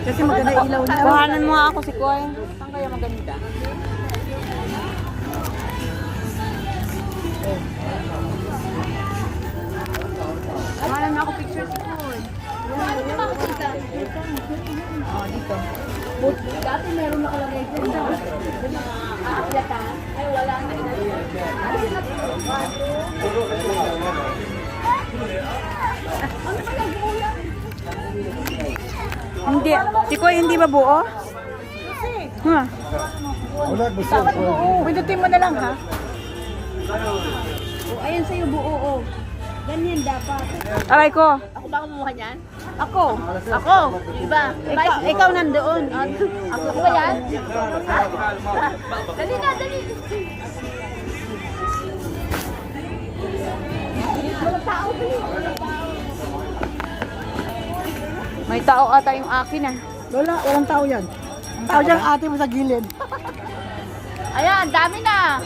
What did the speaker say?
Kasi maganda ilaw niya. Kuhanan mo nga ako si Koy. Saan kaya maganda? Kuhanan mo ako picture si Koy. Oh, dito. Dati meron nakalagay dyan. Ay, wala na. Hindi. Si Koy hindi ba buo? Ha? Wala, gusto Dapat buo. Pindutin mo na lang ha. Ayan sa'yo buo, oh. Ganyan dapat. Aray ko. Ako ba kumuha niyan? Ako. Ako. Iba. Ikaw nandoon. Ako ba yan? Dali na, dali. Mga tao, dali. May tao ata yung akin ah. Wala, walang tao yan. Ang tao dyan ate mo sa gilid. Ayan, dami na.